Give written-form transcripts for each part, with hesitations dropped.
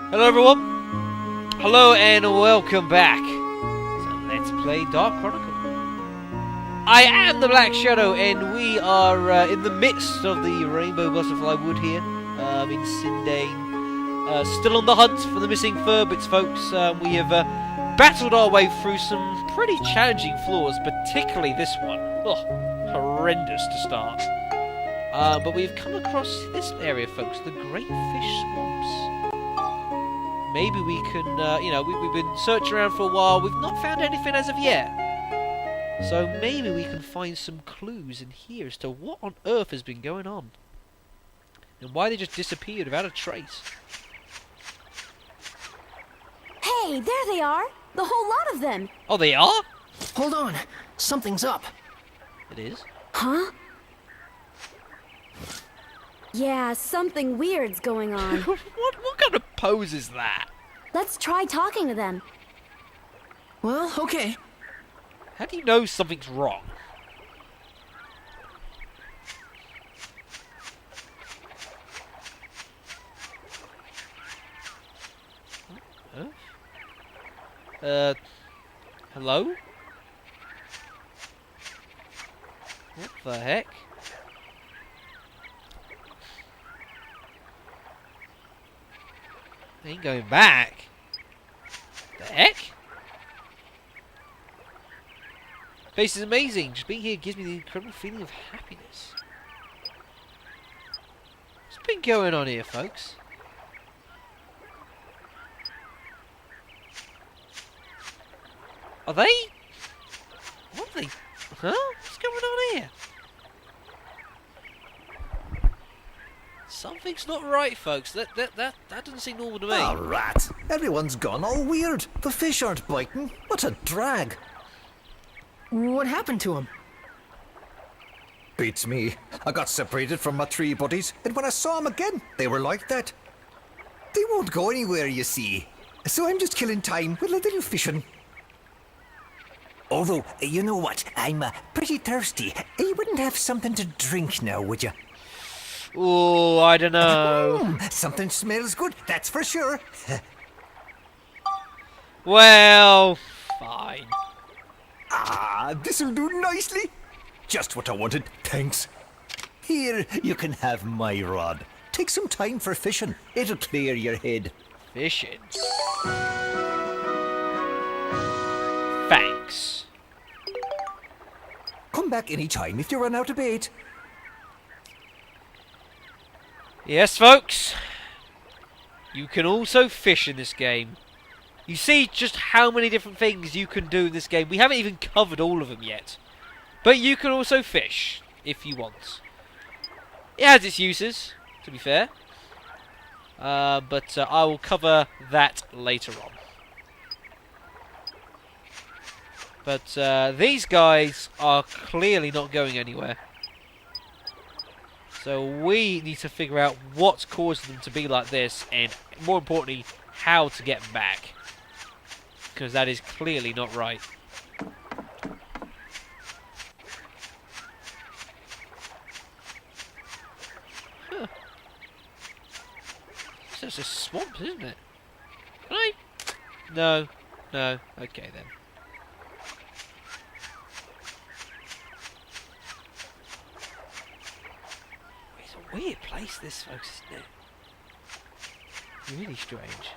Hello everyone, hello and welcome back. So let's play Dark Chronicle. I am the Black Shadow and we are in the midst of the Rainbow Butterfly Wood here, in Sindane. Still on the hunt for the missing Firbits, folks. We have battled our way through some pretty challenging floors, particularly this one. Ugh, horrendous to start. But we've come across this area, folks, the Great Fish Swamps. Maybe we can, we've been searching around for a while. We've not found anything as of yet. So maybe we can find some clues in here as to what on earth has been going on. And why they just disappeared without a trace. Hey, there they are! The whole lot of them! Oh, they are? Hold on. Something's up. It is? Huh? Yeah, something weird's going on. what kind of pose is that? Let's try talking to them. Well, okay. How do you know something's wrong? Huh? Hello? What the heck? Ain't going back. The heck? This is amazing. Just being here gives me the incredible feeling of happiness. What's been going on here, folks? Are they? What are they? Huh? What's going on here? Something's not right, folks. That doesn't seem normal to me. Oh, rat. Everyone's gone all weird. The fish aren't biting. What a drag. What happened to him? Beats me. I got separated from my three buddies, and when I saw them again, they were like that. They won't go anywhere, you see. So I'm just killing time with a little fishing. Although, you know what? I'm pretty thirsty. You wouldn't have something to drink now, would you? Oh, I don't know. Something smells good, that's for sure. Well, fine. Ah, this'll do nicely. Just what I wanted, thanks. Here, you can have my rod. Take some time for fishing. It'll clear your head. Fishing. Thanks. Come back any time if you run out of bait. Yes, folks. You can also fish in this game. You see just how many different things you can do in this game. We haven't even covered all of them yet. But you can also fish, if you want. It has its uses, to be fair. But I will cover that later on. But these guys are clearly not going anywhere. So we need to figure out what's caused them to be like this, and more importantly, how to get them back. Because that is clearly not right. Huh. It's just a swamp, isn't it? Can I? No. No. Okay then. Weird place this, folks, isn't it? Really strange.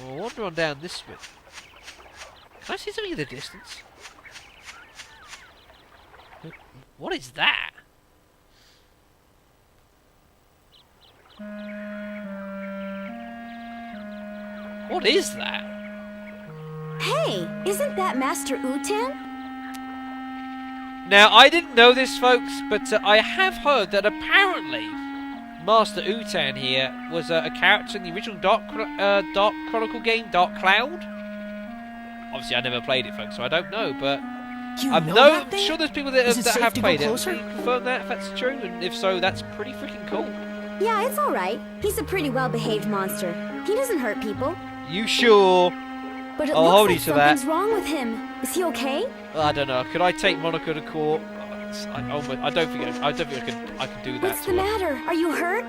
We'll wander on down this bit. Can I see something in the distance? What is that? What is that? Hey, isn't that Master Utan? Now, I didn't know this, folks, but I have heard that apparently Master Utan here was a character in the original Dark Chronicle game, Dark Cloud. Obviously, I never played it, folks, so I don't know, but I'm sure there's people that have played it. Can you confirm that, if that's true? And if so, that's pretty freaking cool. Yeah, it's alright. He's a pretty well-behaved monster. He doesn't hurt people. You sure? But it I'll looks hold like you to that. something's wrong with him. Is he okay? I don't know. Could I take Monica to court? I don't think I can do that. What's the matter? Are you hurt?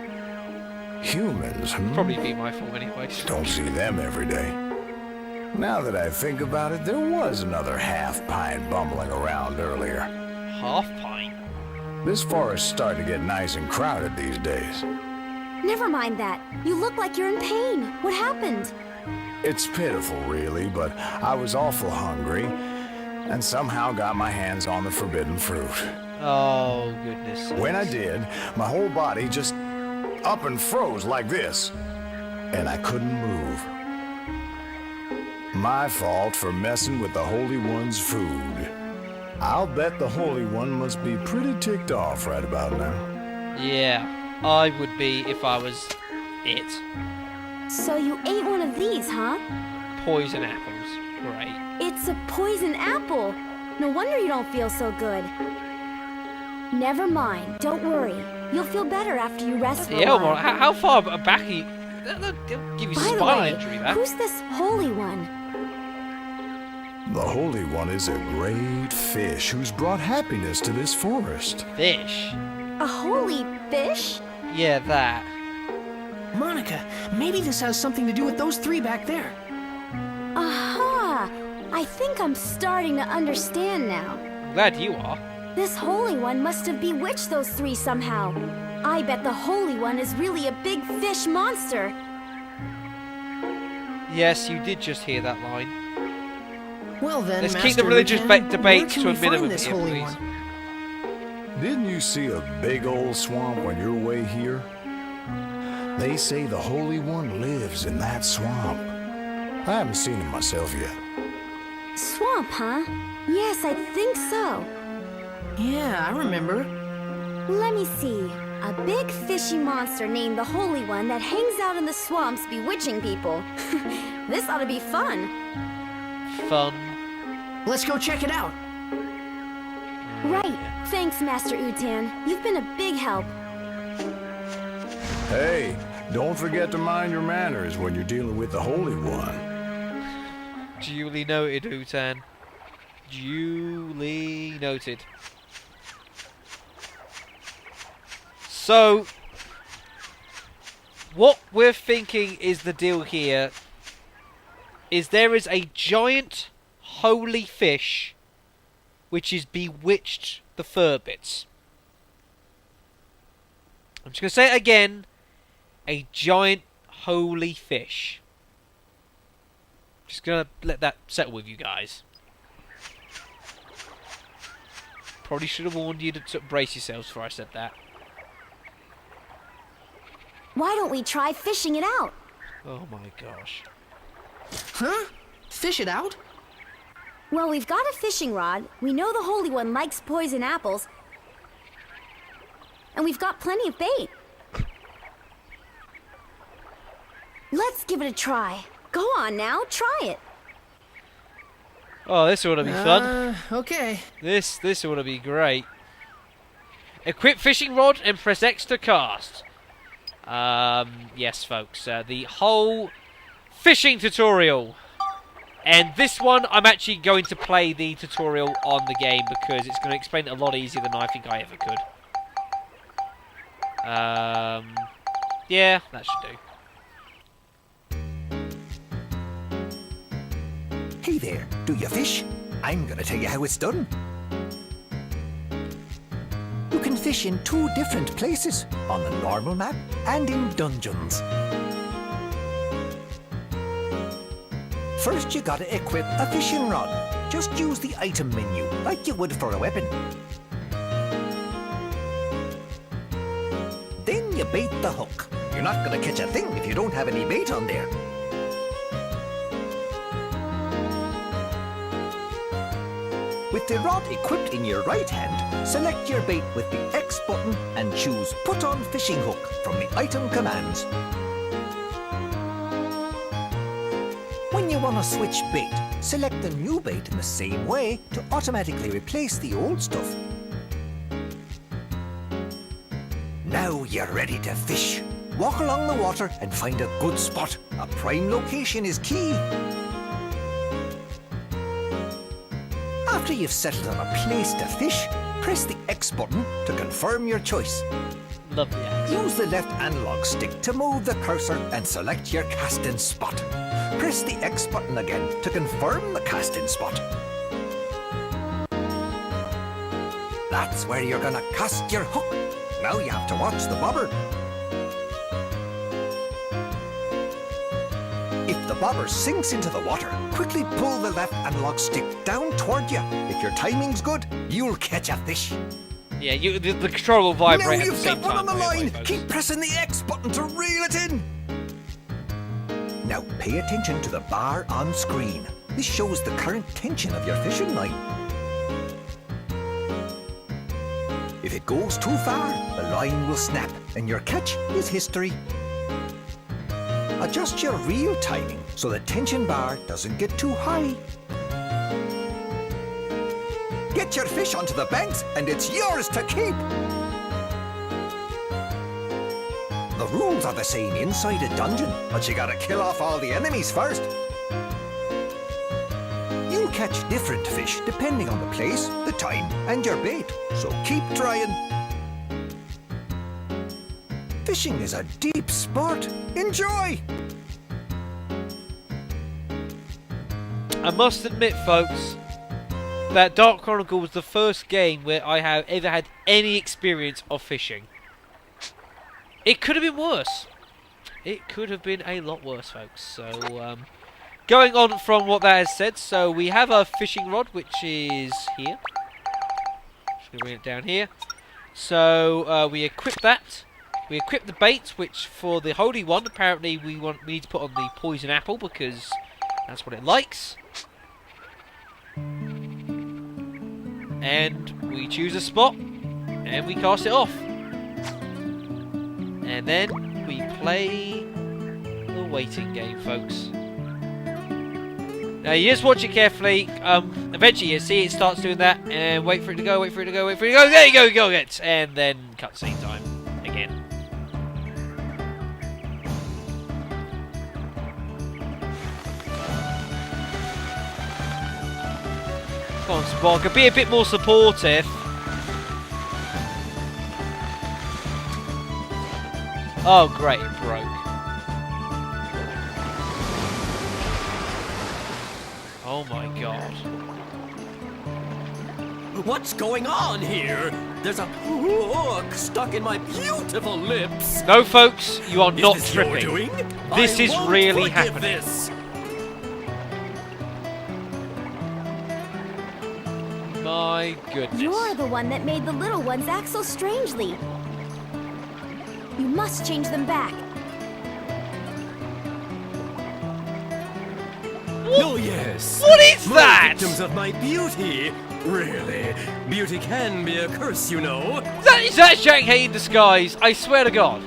Humans, Probably be my fault anyway. Don't see them every day. Now that I think about it, there was another half-pint bumbling around earlier. Half pint. This forest's starting to get nice and crowded these days. Never mind that. You look like you're in pain. What happened? It's pitiful, really, but I was awful hungry and somehow got my hands on the forbidden fruit. Oh, goodness. When I did, my whole body just up and froze like this, and I couldn't move. My fault for messing with the Holy One's food. I'll bet the Holy One must be pretty ticked off right about now. Yeah, I would be if I was it. So you ate one of these, huh? Poison apples. Great. It's a poison apple. No wonder you don't feel so good. Never mind. Don't worry. You'll feel better after you rest for a Yeah, while. how far back are you? They'll give you By the spinal way, injury, that. who's this Holy One? The Holy One is a great fish who's brought happiness to this forest. Fish. A holy fish? Yeah, that. Monica, maybe this has something to do with those three back there. Aha! I think I'm starting to understand now. I'm glad you are. This Holy One must have bewitched those three somehow. I bet the Holy One is really a big fish monster. Yes, you did just hear that line. Well then, Let's Master keep the religious Utan, debates where to a can we find minimum this here, Holy please. One? Didn't you see a big old swamp on your way here? They say the Holy One lives in that swamp. I haven't seen him myself yet. Swamp, huh? Yes, I think so. Yeah, I remember. Let me see. A big fishy monster named the Holy One that hangs out in the swamps bewitching people. This ought to be fun. Fun. Let's go check it out. Right. Thanks, Master Utan. You've been a big help. Hey, don't forget to mind your manners when you're dealing with the Holy One. Duly noted, Utan. Duly noted. So, what we're thinking is the deal here is there is a giant holy fish which has bewitched the Firbits. I'm just going to say it again. A giant holy fish. Just going to let that settle with you guys. Probably should have warned you to brace yourselves before I said that. Why don't we try fishing it out? Oh my gosh. Huh? Fish it out? Well, we've got a fishing rod. We know the Holy One likes poison apples. And we've got plenty of bait. Let's give it a try. Go on now, try it. Oh, this ought to be fun. Okay. This ought to be great. Equip fishing rod and press X to cast. Yes, folks. The whole fishing tutorial. And this one, I'm actually going to play the tutorial on the game because it's going to explain it a lot easier than I think I ever could. Yeah, that should do. Hey there, do you fish? I'm gonna tell you how it's done. You can fish in 2 different places, on the normal map and in dungeons. First you gotta equip a fishing rod. Just use the item menu, like you would for a weapon. Then you bait the hook. You're not gonna catch a thing if you don't have any bait on there. With the rod equipped in your right hand, select your bait with the X button and choose Put on Fishing Hook from the item commands. When you want to switch bait, select the new bait in the same way to automatically replace the old stuff. Now you're ready to fish. Walk along the water and find a good spot. A prime location is key. After you've settled on a place to fish, press the X button to confirm your choice. Love the accent. Use the left analog stick to move the cursor and select your casting spot. Press the X button again to confirm the casting spot. That's where you're gonna cast your hook. Now you have to watch the bobber. If the bobber sinks into the water, quickly pull the left analog stick down toward you. If your timing's good, you'll catch a fish. Yeah, the controller will vibrate Now at the you've same got one time. on the by way, line. folks. Keep pressing the X button to reel it in. Now pay attention to the bar on screen. This shows the current tension of your fishing line. If it goes too far, the line will snap and your catch is history. Adjust your reel timing so the tension bar doesn't get too high. Get your fish onto the banks and it's yours to keep. The rules are the same inside a dungeon, but you gotta kill off all the enemies first. You'll catch different fish depending on the place, the time, and your bait, so keep trying. Fishing is a deep sport. Enjoy! I must admit, folks, that Dark Chronicle was the first game where I have ever had any experience of fishing. It could have been worse. It could have been a lot worse, folks. So, going on from what that has said, so we have our fishing rod, which is here. Just going to bring it down here. So, we equip that. We equip the bait, which for the Holy One, apparently we need to put on the poison apple, because that's what it likes. And we choose a spot, and we cast it off. And then we play the waiting game, folks. Now you just watch it carefully. Eventually you see it starts doing that, and wait for it to go, wait for it to go, wait for it to go. There you go, go it, and then cutscene time again. Come on, Sparker, be a bit more supportive. Oh, great, it broke. Oh my god. What's going on here? There's a hook stuck in my beautiful lips. No, folks, you are not Is this your tripping. doing? This I is won't really forgive happening. This. My goodness. You're the one that made the little ones act so strangely. You must change them back. Oh yes. What is My that? Victims of my beauty. Really, beauty can be a curse, you know. Is that Shanghai in disguise? I swear to God.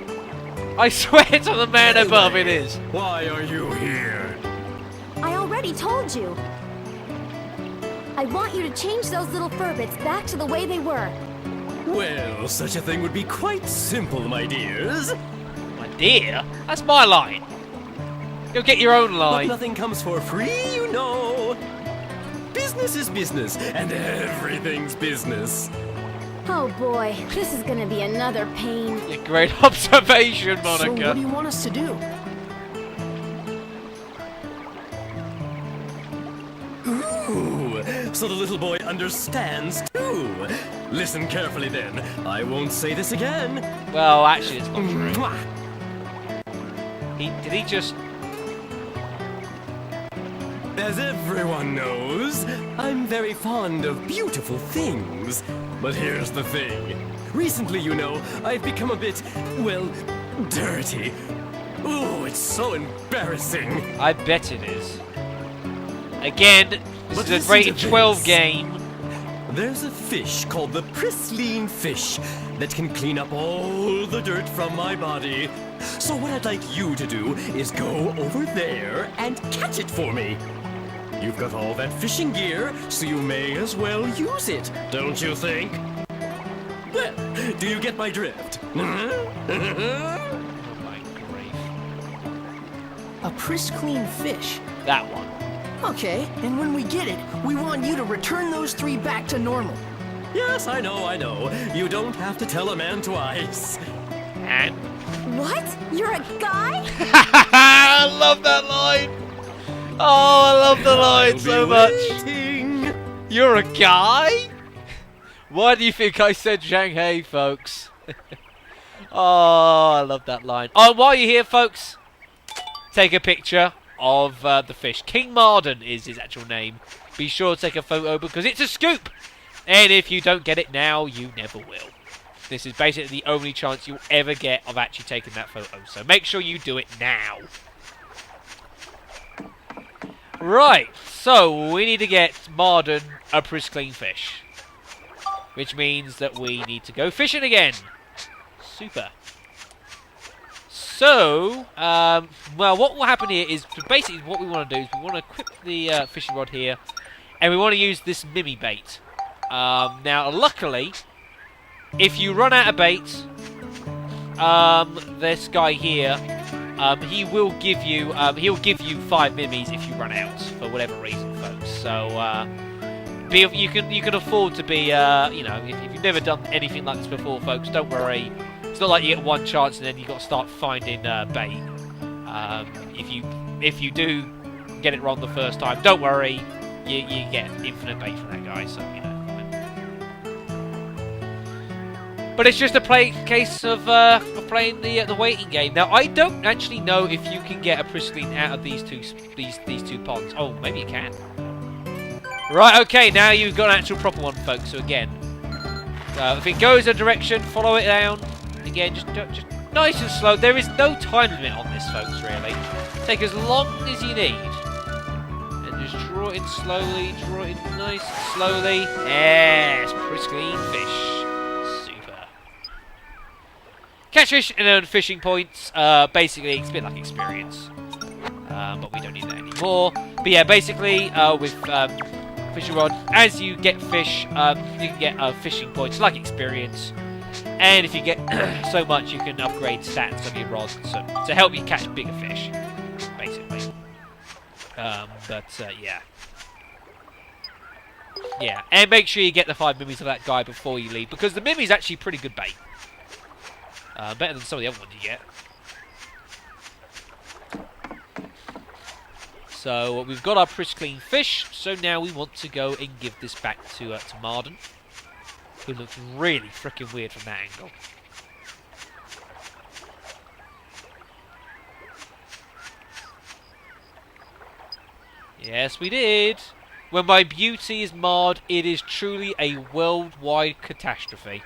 I swear to the man above it is. Why are you here? I already told you. I want you to change those little Firbits back to the way they were. Well, such a thing would be quite simple, my dears. My dear, that's my line. Go get your own But line. nothing comes for free, you know. Business is business, and everything's business. Oh boy, this is gonna be another pain. Yeah, great observation, So what do Monica. you want us to do? Ooh, so the little boy understands too. Listen carefully then. I won't say this again. Well, actually, it's not true. Mwah. Did he just... As everyone knows, I'm very fond of beautiful things. But here's the thing. Recently, you know, I've become a bit, well, dirty. Ooh, it's so embarrassing. I bet it is. Again, this But is listen a rated to 12 this. game. There's a fish called the pristine fish that can clean up all the dirt from my body. So what I'd like you to do is go over there and catch it for me. You've got all that fishing gear, so you may as well use it, don't you think? Well, do you get my drift? Oh my grief. A pristine fish. That one. Okay, and when we get it, we want you to return those 3 back to normal. Yes, I know. You don't have to tell a man twice. And What? You're a guy? I love that line. Oh, I love the line so much. Waiting. You're a guy? Why do you think I said Shanghai, folks? Oh, I love that line. Oh, while you're here, folks, take a picture of the fish. King Marden is his actual name. Be sure to take a photo because it's a scoop. And if you don't get it now, you never will. This is basically the only chance you'll ever get of actually taking that photo. So make sure you do it now. Right, so we need to get Marden a pristine fish. Which means that we need to go fishing again. Super. So, well, what will happen here is, basically what we want to do is we want to equip the fishing rod here. And we want to use this Mimi bait. Now, luckily, if you run out of bait, this guy here, he will give you, he'll give you 5 Mimis if you run out for whatever reason, folks. So, you can afford to be, you know, if you've never done anything like this before, folks, don't worry. It's not like you get one chance and then you've got to start finding bait. If you do get it wrong the first time, don't worry. You get infinite bait from that guy, so, you know. But it's just a case of playing the waiting game. Now, I don't actually know if you can get a pristine out of these two ponds. Oh, maybe you can. Right, okay, now you've got an actual proper one, folks. So again, if it goes a direction, follow it down. Again, just nice and slow. There is no time limit on this, folks, really. Take as long as you need. And just draw it in slowly, draw it in nice and slowly. Yes, pristine fish. Super. Catch fish and earn fishing points. Basically, it's a bit like experience. But we don't need that anymore. But yeah, basically, with fishing rod, as you get fish, you can get fishing points, like experience. And if you get so much, you can upgrade stats on your rods to help you catch bigger fish, basically. Yeah. Yeah, and make sure you get the 5 Mimis of that guy before you leave, because the Mimi's actually pretty good bait. Better than some of the other ones you get. So we've got our pristine fish, so now we want to go and give this back to Marden, who looks really freaking weird from that angle. Yes, we did. When my beauty is marred, it is truly a worldwide catastrophe.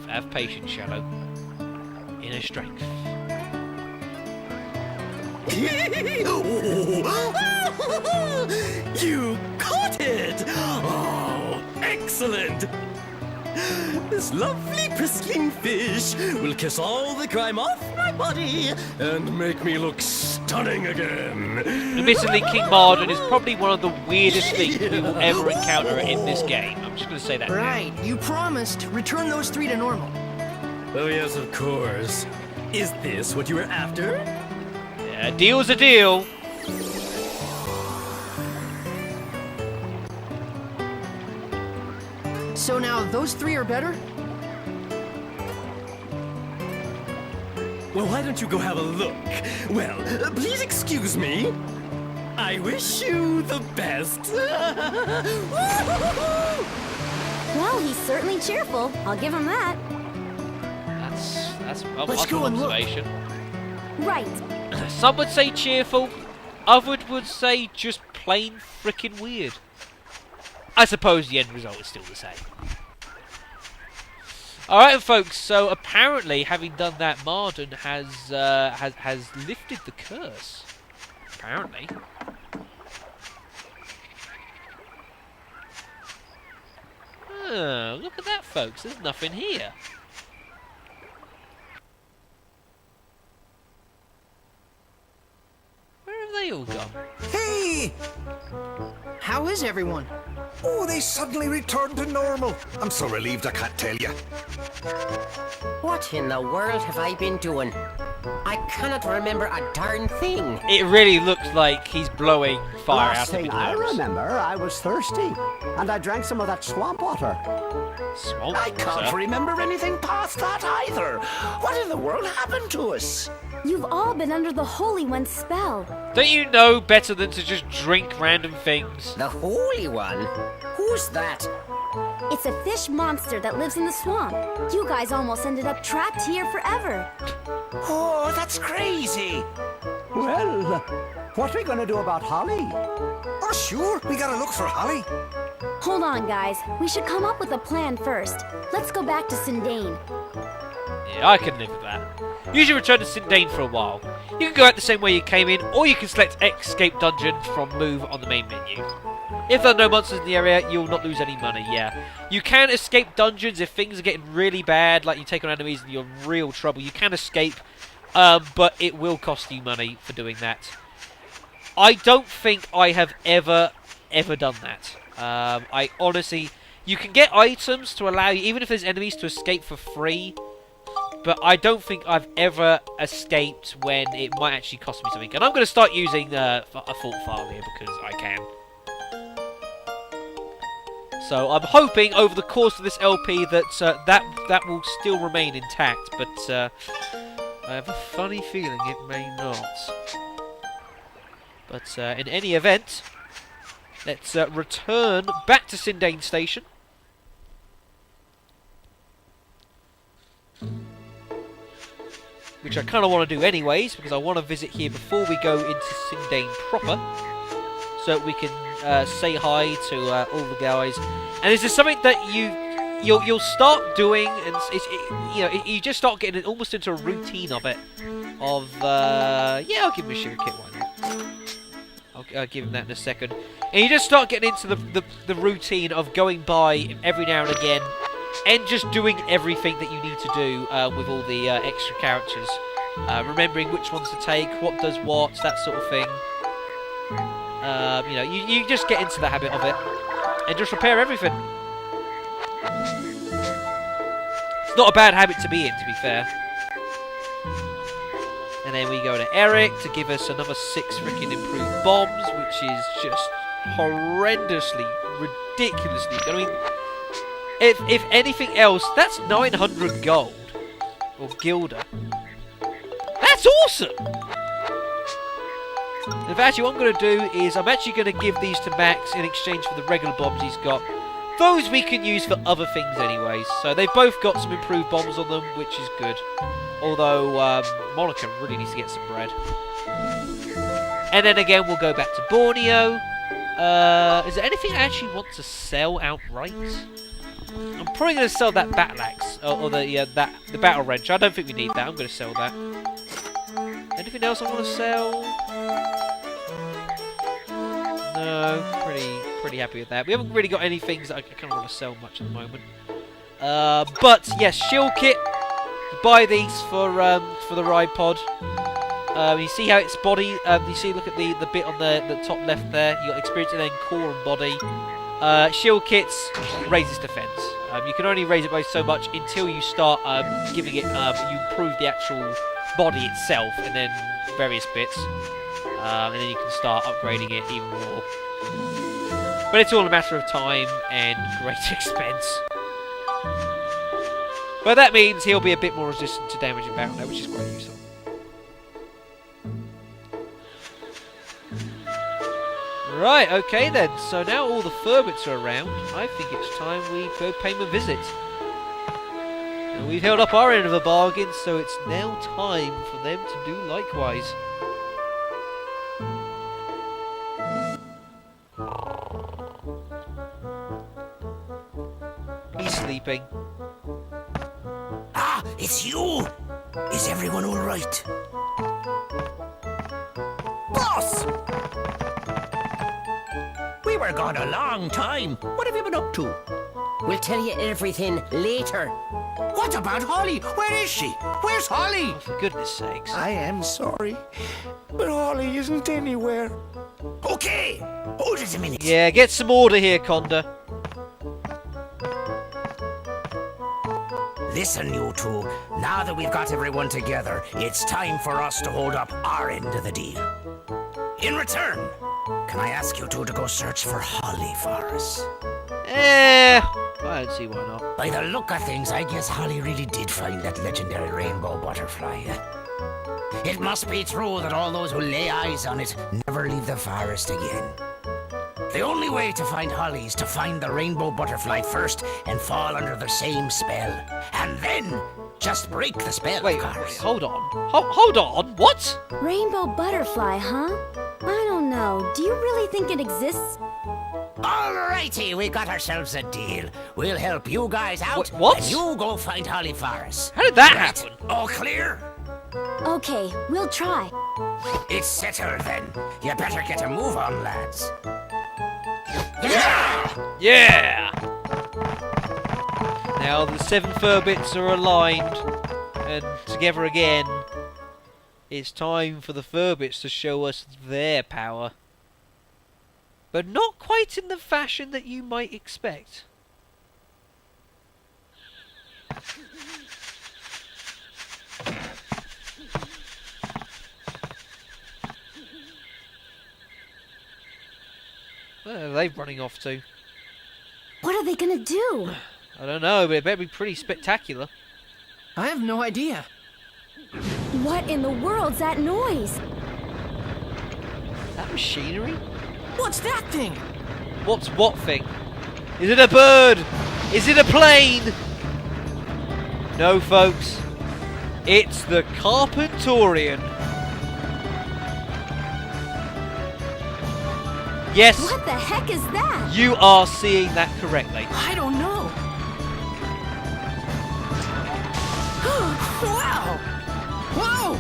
Have patience, Shadow. Inner strength. You caught it! Oh, excellent! This lovely pristine fish will kiss all the grime off my body and make me look stunning again. Admittedly, King Marden is probably one of the weirdest things we will ever encounter in this game. I'm just going to say that. Right, you promised. Return those 3 to normal. Oh yes, of course. Is this what you were after? Yeah, deal's a deal. So now those 3 are better? Well, why don't you go have a look? Well, please excuse me. I wish you the best. Well, he's certainly cheerful. I'll give him that. That's Let's go and look. observation. Right. Some would say cheerful, others would say just plain frickin' weird. I suppose the end result is still the same. Alright, folks, so apparently, having done that, Marden has lifted the curse. Apparently. Oh, look at that, folks. There's nothing here. Where have they all gone? Hey! How is everyone? Oh, they suddenly returned to normal. I'm so relieved I can't tell you. What in the world have I been doing? I cannot remember a darn thing. It really looks like he's blowing fire Last out of thing his I nose. remember, I was thirsty, and I drank some of that swamp water. Swamp I can't water? remember anything past that either. What in the world happened to us? You've all been under the Holy One's spell. Don't you know better than to just drink random things? The Holy One? Who's that? It's a fish monster that lives in the swamp. You guys almost ended up trapped here forever. Oh, that's crazy. Well, what are we going to do about Holly? Oh, sure, we gotta look for Holly. Hold on, guys. We should come up with a plan first. Let's go back to Sindane. Yeah, I can live with that. Usually return to Sindane for a while. You can go out the same way you came in, or you can select Escape Dungeon from Move on the main menu. If there are no monsters in the area, you'll not lose any money, yeah. You can escape dungeons if things are getting really bad, like you take on enemies and you're in real trouble. You can escape, but it will cost you money for doing that. I don't think I have ever done that. I honestly... You can get items to allow you, even if there's enemies, to escape for free. But I don't think I've ever escaped when it might actually cost me something. And I'm going to start using a fault file here because I can. So I'm hoping over the course of this LP that that will still remain intact. But I have a funny feeling it may not. But in any event, let's return back to Sindane Station. Which I kind of want to do anyways, because I want to visit here before we go into Sindane proper. So we can say hi to all the guys. And this is something that you'll start doing, and you just start getting almost into a routine of it. Yeah, I'll give him a shield kit, why not? I'll give him that in a second. And you just start getting into the routine of going by every now and again, and just doing everything that you need to do with all the extra characters. Remembering which ones to take, what does what, that sort of thing. You just get into the habit of it, and just repair everything. It's not a bad habit to be in, to be fair. And then we go to Eric to give us another 6 freaking improved bombs, which is just horrendously, ridiculously good. I mean, if anything else, that's 900 gold. Or Gilda. That's awesome! In fact, actually, what I'm going to do is I'm actually going to give these to Max in exchange for the regular bombs he's got. Those we can use for other things anyways. So they've both got some improved bombs on them, which is good. Although, Monica really needs to get some bread. And then again, we'll go back to Borneo. Is there anything I actually want to sell outright? I'm probably going to sell that battle axe, or the battle wrench. I don't think we need that. I'm going to sell that. Anything else I want to sell? No, pretty happy with that. We haven't really got any things that I kind of want to sell much at the moment. But yes, shield kit. You buy these for the ride pod. You see how its body. You see, look at the bit on the top left there. You got experience and then core and body. Shield kits raises defense. You can only raise it by so much until you start giving it. You improve the actual body itself, and then various bits, and then you can start upgrading it even more. But it's all a matter of time and great expense. But that means he'll be a bit more resistant to damage in battle now, which is quite useful. Right, okay then. So now all the Firbits are around. I think it's time we go pay them a visit. And we've held up our end of the bargain, so it's now time for them to do likewise. He's sleeping. Ah, it's you! Is everyone all right? Boss! We were gone a long time. What have you been up to? We'll tell you everything later. What about Holly? Where is she? Where's Holly? Oh, for goodness sakes. I am sorry, but Holly isn't anywhere. Okay, hold it a minute. Yeah, get some order here, Conda. Listen, you two. Now that we've got everyone together, it's time for us to hold up our end of the deal. In return, can I ask you two to go search for Holly for us? I don't see why not. By the look of things, I guess Holly really did find that legendary rainbow butterfly. It must be true that all those who lay eyes on it never leave the forest again. The only way to find Holly is to find the rainbow butterfly first and fall under the same spell. And then, just break the spell, Wait, of course. hold on. Hold on, what? Rainbow butterfly, huh? I don't know. Do you really think it exists? Alrighty, we got ourselves a deal. We'll help you guys out, What? and you go find Holly for us. How did that Right. happen? All clear? Okay, we'll try. It's settled then. You better get a move on, lads. Yeah! Yeah! Now the 7 Firbits are aligned and together again. It's time for the Firbits to show us their power. But not quite in the fashion that you might expect. Where are they running off to? What are they gonna do? I don't know, but it better be pretty spectacular. I have no idea. What in the world's that noise? Is that machinery? What's that thing? What's what thing? Is it a bird? Is it a plane? No, folks. It's the Carpentorian. Yes, What the heck is that? you are seeing that correctly. I don't know. Wow! Whoa!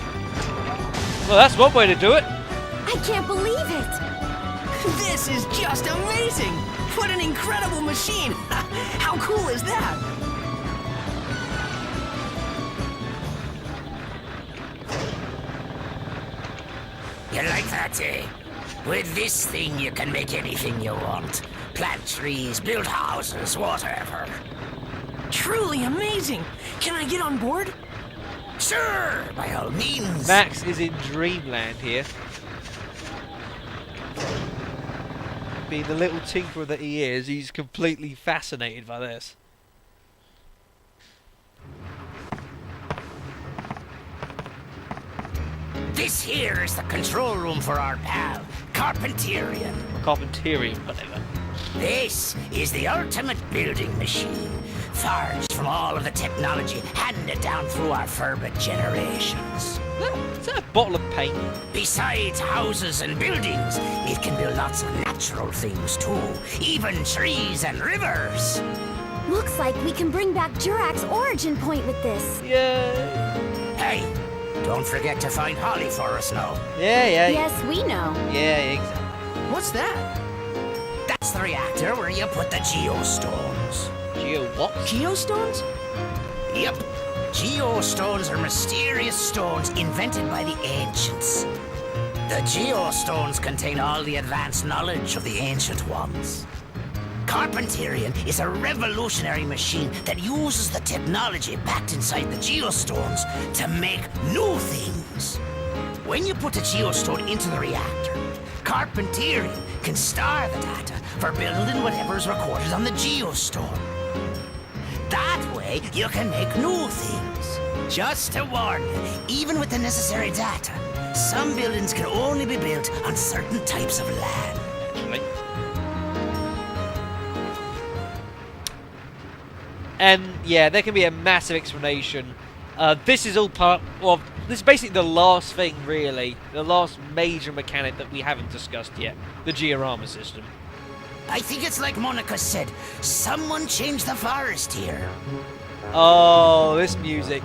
Well, that's one way to do it. I can't believe it. This is just amazing! What an incredible machine! How cool is that? You like that, eh? With this thing, you can make anything you want. Plant trees, build houses, whatever. Truly amazing! Can I get on board? Sure, by all means. Max is in dreamland here. Being the little tinkerer that he is, he's completely fascinated by this. This here is the control room for our pal, Carpenterian. Carpenterian, whatever. This is the ultimate building machine, forged from all of the technology handed down through our Firbit generations. Is that a bottle of paint? Besides houses and buildings, it can build lots of natural things too, even trees and rivers. Looks like we can bring back Jurak's origin point with this. Yeah. Hey, don't forget to find Holly for us now. Yeah. Yes, we know. Yeah, exactly. What's that? That's the reactor where you put the geostones. Geo what? Geostones? Yep. Geostones are mysterious stones invented by the ancients. The geostones contain all the advanced knowledge of the ancient ones. Carpenterian is a revolutionary machine that uses the technology packed inside the geostones to make new things. When you put a geostone into the reactor, Carpenterian can store the data for building whatever's recorded on the geostone. That way, you can make new things. Just to warn you, even with the necessary data, some buildings can only be built on certain types of land. Actually. And yeah, there can be a massive explanation. This is all part. Well, this is basically the last thing, really, the last major mechanic that we haven't discussed yet: the Georama system. I think it's like Monica said, someone changed the forest here. Oh, this music!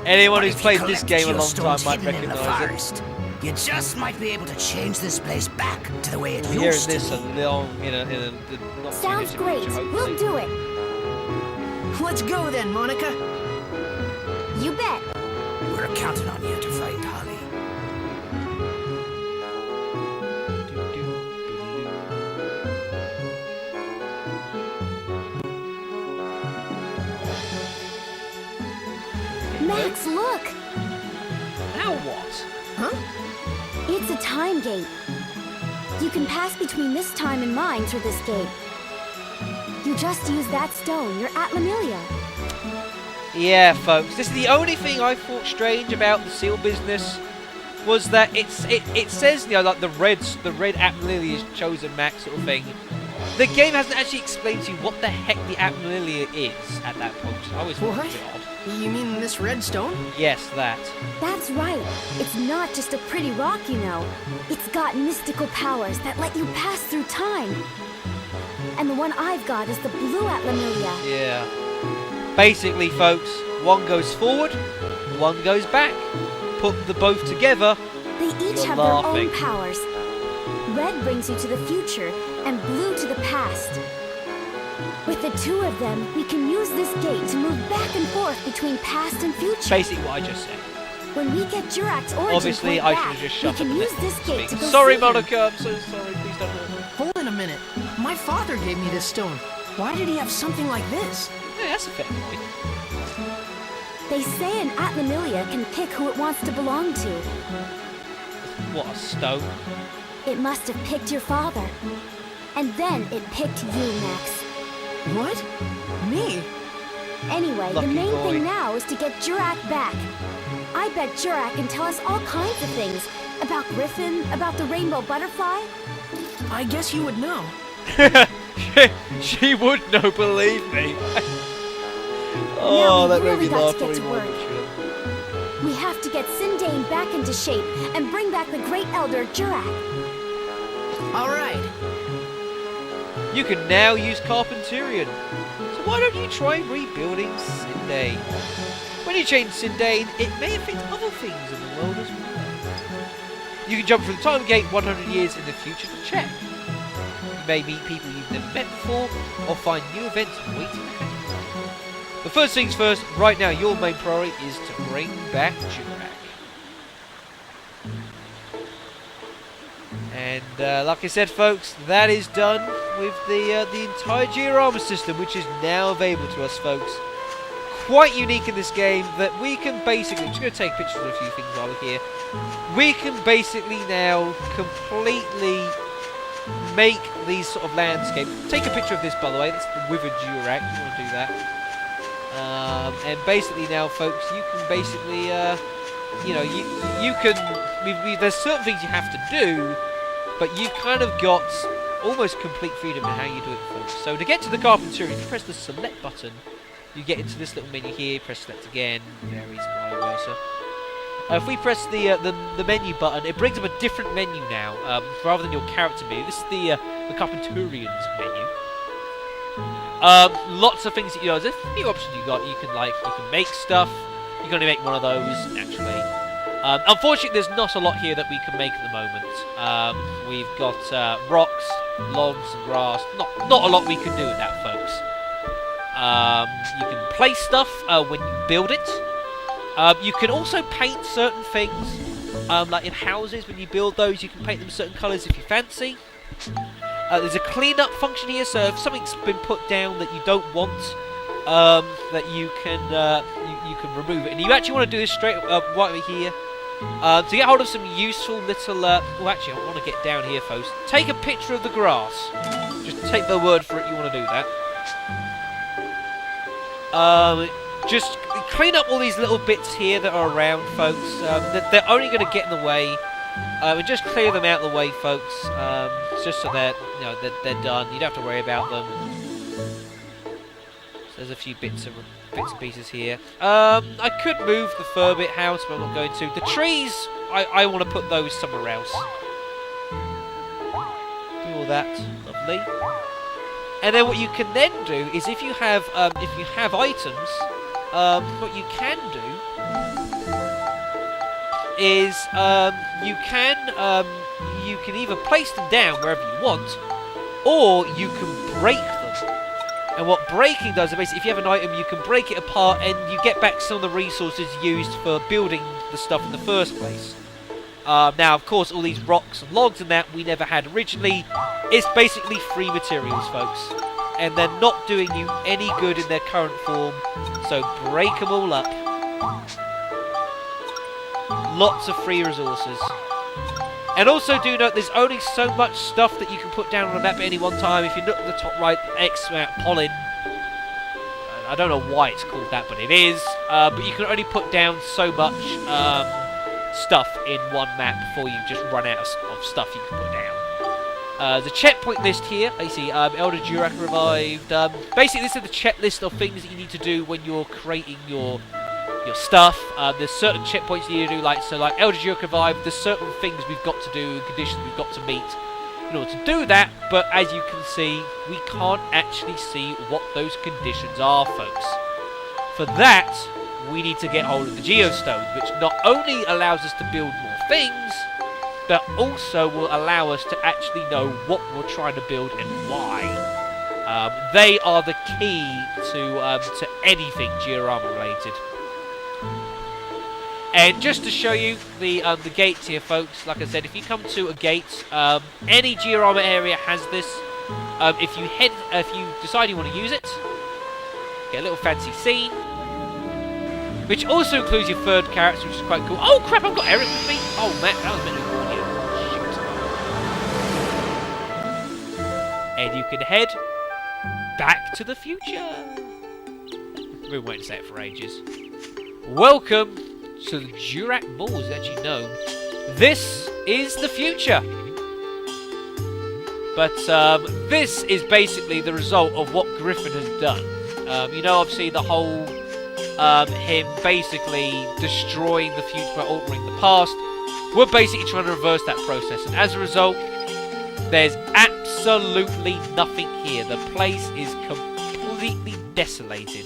Anyone But who's if you played this collect game a long time geostones might hidden in the recognise it. forest, you just might be able to change this place back to the way it Hearing used to this be. a long, in a not too Sounds distant great. future, We'll hopefully. do it. Let's go then, Monica. You bet. We're counting on you to find Holly. Max, look! Now what? Huh? It's a time gate. You can pass between this time and mine through this gate. You just use that stone, your Atlamillia. Yeah, folks, this is the only thing I thought strange about the seal business was that it says, you know, like the red Atlamillia is chosen Max sort of thing. The game hasn't actually explained to you what the heck the Atlamillia is at that point. I always thought it was a bit odd. You mean this red stone? Yes, that. That's right. It's not just a pretty rock, you know. It's got mystical powers that let you pass through time. And the one I've got is the blue Atlamillia. Yeah. Basically, folks, one goes forward, one goes back. Put the both together, They each you're have laughing. their own powers. Red brings you to the future, and blue to the past. With the two of them, we can use this gate to move back and forth between past and future. Basically what I just said. When we get Jurak's origin Obviously, point I back, should have just we shut up can and use let this them gate to speak. go Sorry, see him. Monica, I'm so sorry. Please don't hurt me. Hold on a minute. My father gave me this stone. Why did he have something like this? Yeah, that's a fair point. They say an Atlamillia can pick who it wants to belong to. What a stone. It must have picked your father. And then it picked you, Max. What? Me? Anyway, Lucky the main boy. thing now is to get Jurak back. I bet Jurak can tell us all kinds of things. About Griffin, about the rainbow butterfly. I guess you would know. She would know, believe me. Oh, Now we that made really me got laugh to get way to more than work. it should. We have to get Sindane back into shape and bring back the great elder Jurak. All right. You can now use Carpenterian. So why don't you try rebuilding Sindane? When you change Sindane, it may affect other things in the world as well. You can jump through the time gate 100 years in the future to check. You may meet people you've never met before, or find new events waiting ahead of you. But first things first, right now your main priority is to bring back Jurak. And like I said, folks, that is done with the entire Georama system, which is now available to us, folks. Quite unique in this game that we can basically, I'm just going to take pictures of a few things while we're here. We can basically now completely make these sort of landscapes. Take a picture of this, by the way. That's the withered Jurak. You want to do that. And basically now, folks, you can basically, you know, you can. There's certain things you have to do, but you kind of got almost complete freedom in how you do it, folks. So to get to the Carpenter, if you press the select button, you get into this little menu here. Press select again, varies vice versa. If we press the menu button, it brings up a different menu now, rather than your character menu. This is the Carpenterian's menu. Lots of things that, you know, there's a few options you got. You can make stuff. You can only make one of those, naturally. Unfortunately, there's not a lot here that we can make at the moment. We've got rocks, logs, and grass. Not a lot we can do with that, folks. You can place stuff when you build it. You can also paint certain things, like in houses. When you build those, you can paint them certain colours if you fancy. There's a clean-up function here, so if something's been put down that you don't want, that you can remove it. And you actually want to do this straight right over here. To get hold of some useful little... well, actually, I want to get down here, folks. Take a picture of the grass. Just take the word for it, you want to do that. Just clean up all these little bits here that are around, folks. They're only going to get in the way. And just clear them out of the way, folks. Just so that, you know, they're done. You don't have to worry about them. So there's a few bits and pieces here. I could move the Firbit house, but I'm not going to. The trees, I want to put those somewhere else. Do all that, lovely. And then what you can then do is, if you have items, what you can do is you can either place them down wherever you want, or you can break them. And what breaking does is basically, if you have an item, you can break it apart and you get back some of the resources used for building the stuff in the first place. Now, of course, all these rocks and logs and that we never had originally. It's basically free materials, folks. And they're not doing you any good in their current form, so break them all up. Lots of free resources. And also do note there's only so much stuff that you can put down on a map at any one time. If you look at the top right, X pollen. I don't know why it's called that, but it is. But you can only put down so much stuff in one map before you just run out of stuff you can put down. The checkpoint list here, I see Elder Jurak revived. Basically, this is the checklist of things that you need to do when you're creating your stuff. There's certain checkpoints you need to do, like Elder Jurak revived. There's certain things we've got to do, conditions we've got to meet in order to do that. But as you can see, we can't actually see what those conditions are, folks. For that, we need to get hold of the Geostones, which not only allows us to build more things, but also will allow us to actually know what we're trying to build and why. They are the key to anything Georama related. And just to show you the gates here, folks, like I said, if you come to a gate, any Georama area has this. If you decide you want to use it, get a little fancy scene, which also includes your third character, which is quite cool. Oh crap! I've got Eric with me. Oh man, that was meant to warn you. Shoot. And you can head back to the future. We've been waiting to say it for ages. Welcome to the Jurak Moors, as you know. This is the future. But this is basically the result of what Griffin has done. You know, obviously the whole him basically destroying the future by altering the past. We're basically trying to reverse that process, and as a result, there's absolutely nothing here. The place is completely desolated.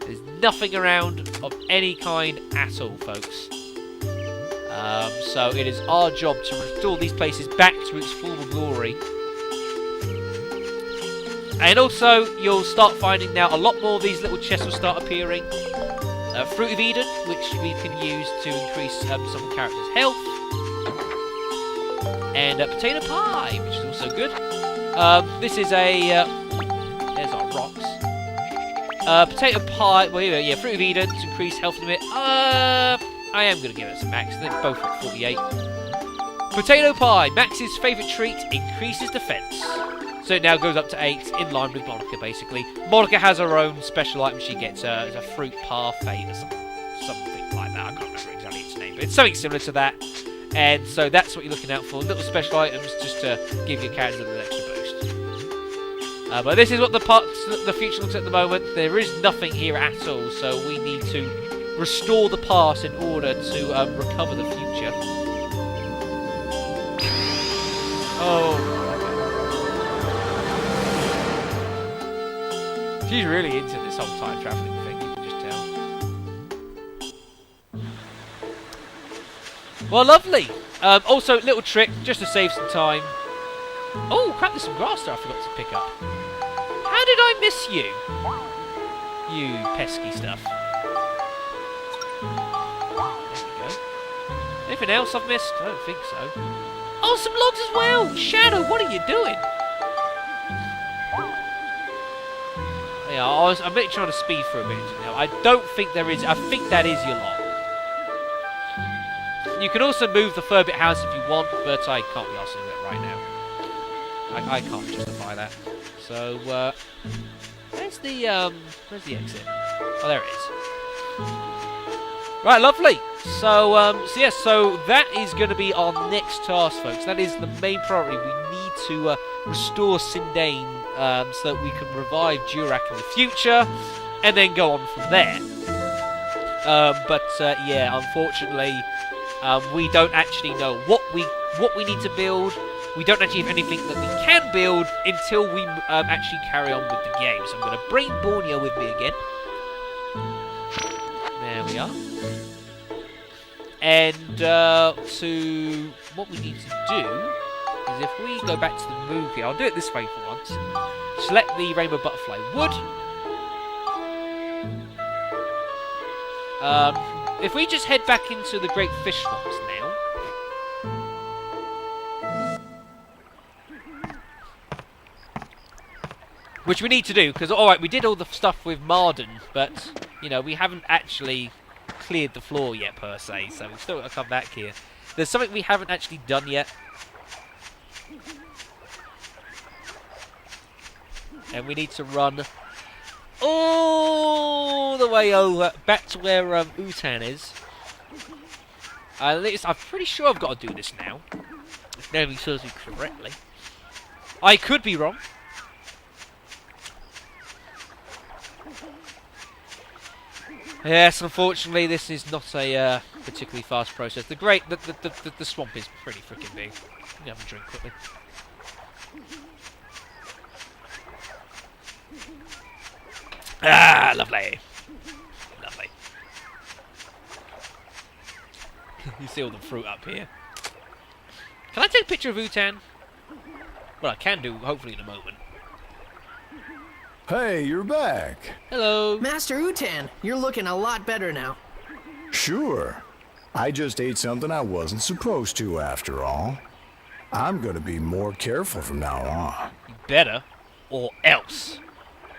There's nothing around of any kind at all, folks. So it is our job to restore these places back to its former glory. And also, you'll start finding now a lot more of these little chests will start appearing. Fruit of Eden, which we can use to increase some characters' health. And potato pie, which is also good. This is a... there's our rocks. Potato pie... Well, yeah, Fruit of Eden to increase health limit. I am going to give it some max. They're both at 48. Potato pie. Max's favourite treat, increases defence. So it now goes up to 8, in line with Monica, basically. Monica has her own special item she gets. It's a fruit parfait or something like that. I can't remember exactly its name, but it's something similar to that. And so that's what you're looking out for. Little special items just to give your character a little extra boost. But this is what the future looks at the moment. There is nothing here at all, so we need to restore the past in order to recover the future. Oh. She's really into this whole time travelling thing, you can just tell. Well, lovely. Also, little trick, just to save some time. Oh, crap, there's some grass there I forgot to pick up. How did I miss you? You pesky stuff. There we go. Anything else I've missed? I don't think so. Oh, some logs as well! Shadow, what are you doing? Yeah, I'm really trying to speed through a bit now. I don't think there is. I think that is your lot. You can also move the Firbit house if you want, but I can't be asked to do it right now. I can't justify that. So, where's the exit? Oh, there it is. Right, lovely. So that is going to be our next task, folks. That is the main priority. We need to restore Sindane so that we can revive Jurak in the future, and then go on from there. Yeah, unfortunately, we don't actually know what we need to build. We don't actually have anything that we can build until we actually carry on with the game. So I'm going to bring Borneo with me again. There we are. And to what we need to do is if we go back to the movie, I'll do it this way for once. Select the Rainbow Butterfly Wood. If we just head back into the Great Fish Swamps now. Which we need to do, because alright, we did all the stuff with Marden, but, you know, we haven't actually cleared the floor yet, per se, so we've still got to come back here. There's something we haven't actually done yet. And we need to run all the way over, back to where Utan is. I'm pretty sure I've got to do this now, if memory serves me correctly. I could be wrong. Yes, unfortunately, this is not a particularly fast process. The swamp is pretty freaking big. Let me have a drink quickly. Ah, lovely. Lovely. You see all the fruit up here. Can I take a picture of Utan? Well, I can do, hopefully, in a moment. Hey, you're back. Hello. Master Utan, you're looking a lot better now. Sure. I just ate something I wasn't supposed to, after all. I'm gonna be more careful from now on. You better, or else.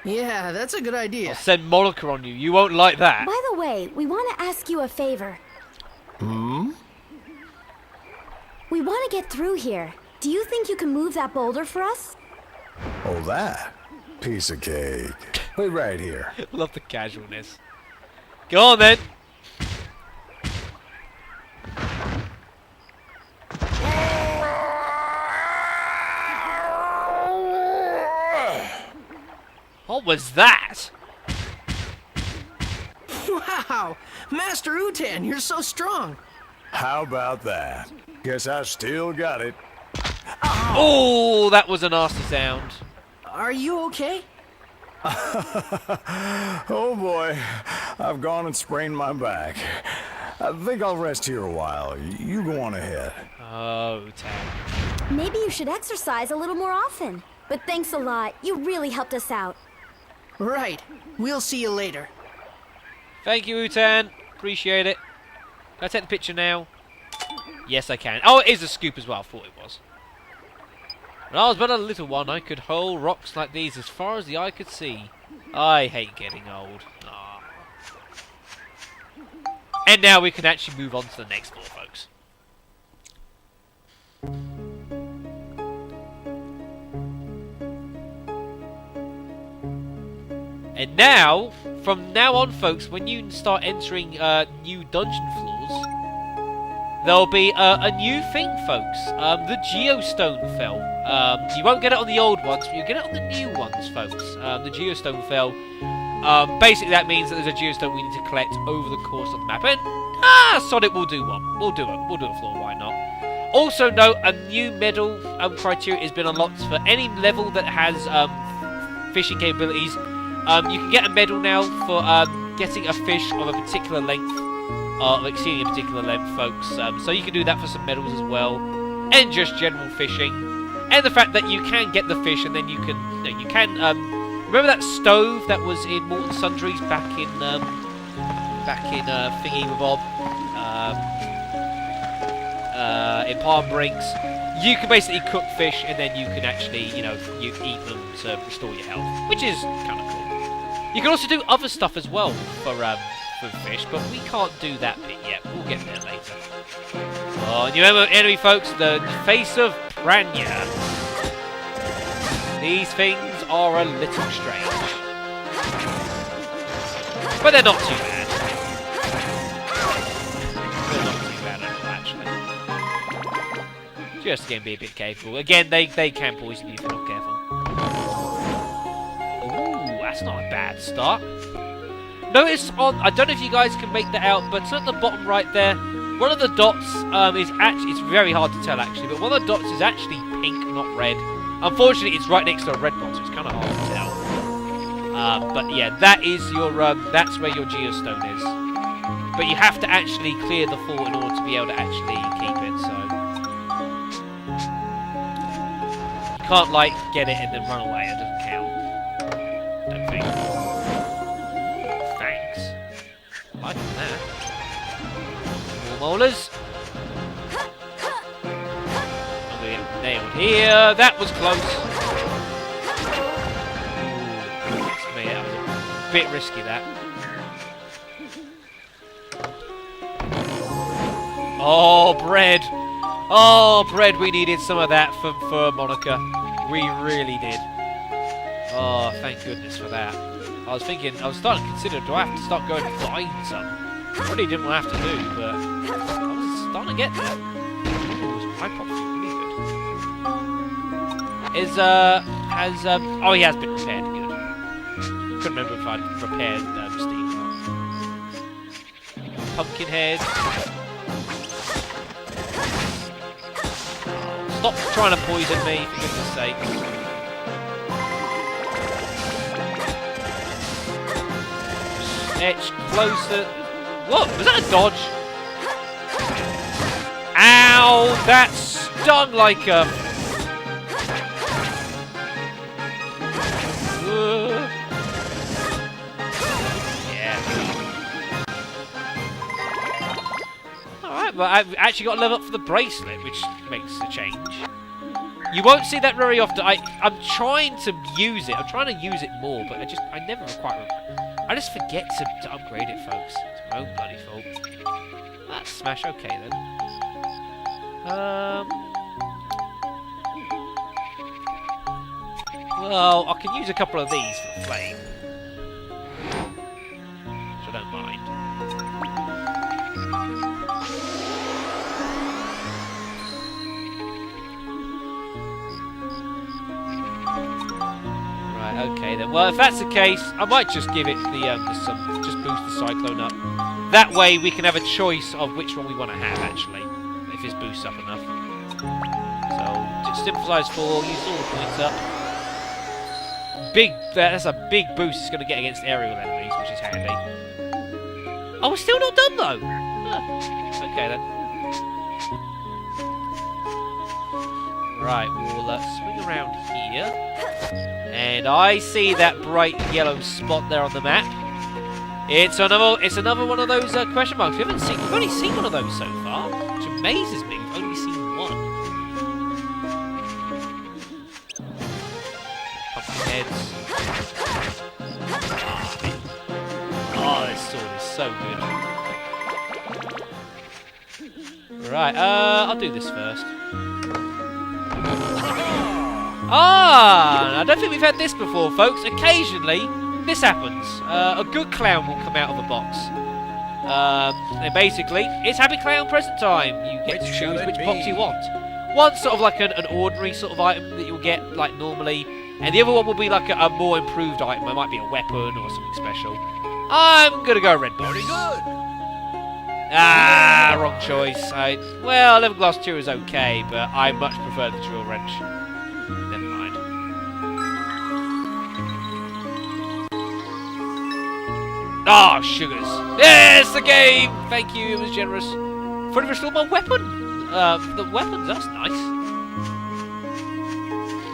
Yeah, that's a good idea. I'll send Monica on you. You won't like that. By the way, we want to ask you a favor. Hmm? We want to get through here. Do you think you can move that boulder for us? Oh, that? Piece of cake. Wait right here. Love the casualness. Go on then. What was that? Wow! Master Utan, you're so strong. How about that? Guess I still got it. Oh, that was a nasty sound. Are you okay? Oh boy, I've gone and sprained my back. I think I'll rest here a while. You go on ahead. Oh, Tam. Maybe you should exercise a little more often. But thanks a lot. You really helped us out. Right. We'll see you later. Thank you, Utan. Appreciate it. Can I take the picture now? Yes, I can. Oh, it is a scoop as well. I thought it was. When I was but a little one, I could hold rocks like these as far as the eye could see. I hate getting old. Aww. And now we can actually move on to the next floor, folks. And now, from now on, folks, when you start entering new dungeon floors, there'll be a new thing, folks. The Geostone fell. You won't get it on the old ones, but you'll get it on the new ones, folks. The Geostone fell. Basically, that means that there's a Geostone we need to collect over the course of the map. And, Sonic will do one. We'll do it. We'll do a floor, why not? Also note, a new medal criteria has been unlocked for any level that has fishing capabilities. You can get a medal now for getting a fish of a particular length, exceeding a particular length, folks. So you can do that for some medals as well, and just general fishing, and the fact that you can get the fish, and then you can, remember that stove that was in Morton Sundries back in Thingy with Bob, in Palm Brinks. You can basically cook fish, and then you can actually, you eat them to restore your health, which is kind of cool. You can also do other stuff as well for fish, but we can't do that bit yet. We'll get there later. Oh, new enemy, folks, the face of Pranya. These things are a little strange, but they're not too bad. They're not too bad at all, actually. Just again, be a bit careful. Again, they can poison you if you're not careful. That's not a bad start. Notice on, I don't know if you guys can make that out, but at the bottom right there, one of the dots is actually, it's very hard to tell actually, but one of the dots is actually pink, not red. Unfortunately, it's right next to a red one, so it's kind of hard to tell. But yeah, that is your, that's where your Geostone is. But you have to actually clear the fort in order to be able to actually keep it, so. You can't, like, get it and then run away, it doesn't count. Thanks. Like that. More molars. I'm gonna get nailed here. That was close. Ooh, that was a bit risky, that. Oh, bread. Oh, bread. We needed some of that for Monica. We really did. Oh, thank goodness for that. I was starting to consider, do I have to start going and buying some? I really didn't want to have to do, but I was starting to get there. Ooh, my property really good. Oh, he has been repaired. Good. Couldn't remember if I'd repaired Steve or not. Pumpkinhead. Stop trying to poison me, for goodness sake. Etch closer. What? Was that a dodge? Ow! That stung like a... Yeah. Alright, well, I've actually got to level up for the bracelet, which makes a change. You won't see that very often. I'm trying to use it. I'm trying to use it more, but I never quite... I just forget to upgrade it, folks. It's my own bloody fault. That's smash. Okay, then. Well, I can use a couple of these for the flame. Which I don't mind. Okay then. Well, if that's the case, I might just give it just boost the cyclone up. That way we can have a choice of which one we want to have actually, if his boosts up enough. So just sympathize 4, use all the points up. That's a big boost it's going to get against aerial enemies, which is handy. Oh, we're still not done though. Okay then. Right, we'll swing around here. And I see that bright yellow spot there on the map. It's another one of those question marks. We've only seen one of those so far, which amazes me. We've only seen one. Pumpkinheads. Oh, this sword is so good. Right, I'll do this first. Ah! I don't think we've had this before, folks. Occasionally, this happens. A good clown will come out of a box. And basically, it's Happy Clown present time. You get to choose which box you want. One's sort of like an ordinary sort of item that you'll get, like, normally. And the other one will be like a more improved item. It might be a weapon or something special. I'm gonna go red box. Very good. Ah, wrong choice. Well, Level Glass 2 is okay, but I much prefer the drill wrench. Never mind. Ah, sugars. Yes, the game! Thank you, it was generous. Fully restored my weapon. The weapons, that's nice.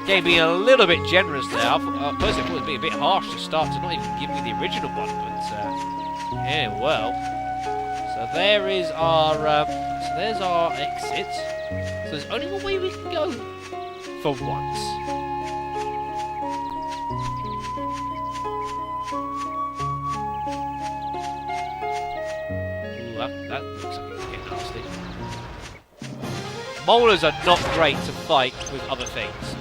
Game being a little bit generous there. Personally, I thought it would be a bit harsh to start to not even give me the original one, but yeah, well. So there is our there's our exit. So there's only one way we can go for once. Ooh, that looks like it's getting nasty. Molars are not great to fight with other things.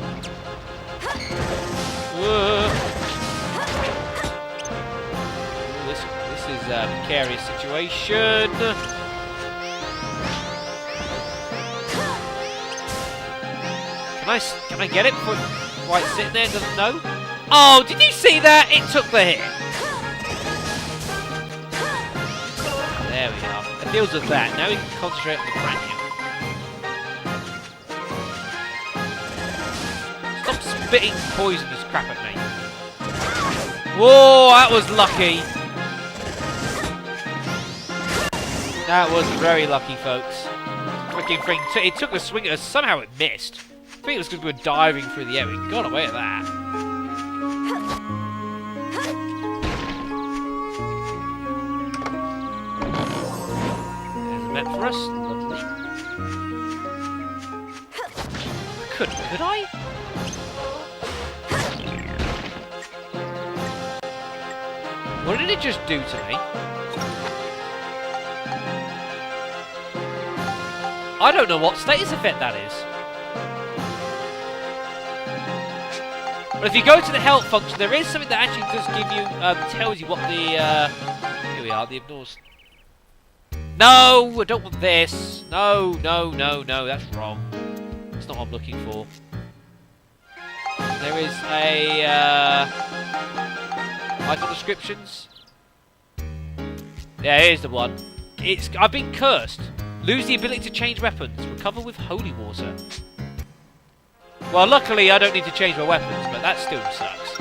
This is a precarious situation. Can I get it before it's sitting there and doesn't know? Oh, did you see that? It took the hit. There we are. That deals with that. Now we can concentrate on the cranium. Stop spitting poisonous crap at me. Whoa, that was lucky. That was very lucky, folks. Freaking thing. It took a swing at us. Somehow it missed. I think it was because we were diving through the air. We got away with that. There's a map for us. Lovely. Could I? What did it just do to me? I don't know what status effect that is. But if you go to the health function, there is something that actually does give you, tells you what the, here we are, the ignores. No, I don't want this. No, that's wrong. That's not what I'm looking for. There is a, icon descriptions. Yeah, here's the one. I've been cursed. Lose the ability to change weapons. Recover with holy water. Well, luckily I don't need to change my weapons, but that still sucks.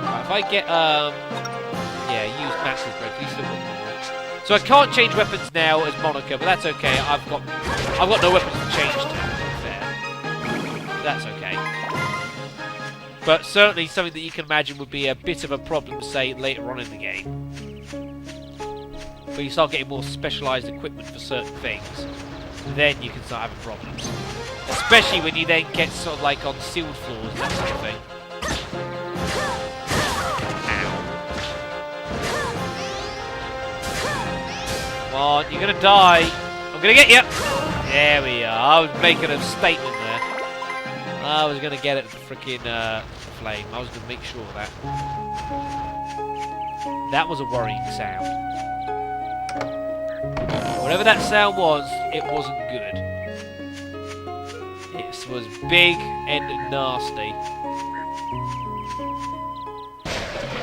Right, if I get, yeah, use massive bread, at least a little more. So I can't change weapons now as Monica, but that's okay. I've got no weapons to change to. Fair. That's okay. But certainly something that you can imagine would be a bit of a problem, say, later on in the game. Where you start getting more specialised equipment for certain things. Then you can start having problems. Especially when you then get sort of like on sealed floors and that sort of thing. Come on, you're gonna die. I'm gonna get you. There we are. I was making a statement there. I was gonna get it at the freaking flame. I was gonna make sure of that. That was a worrying sound. Whatever that sound was, it wasn't good. It was big and nasty.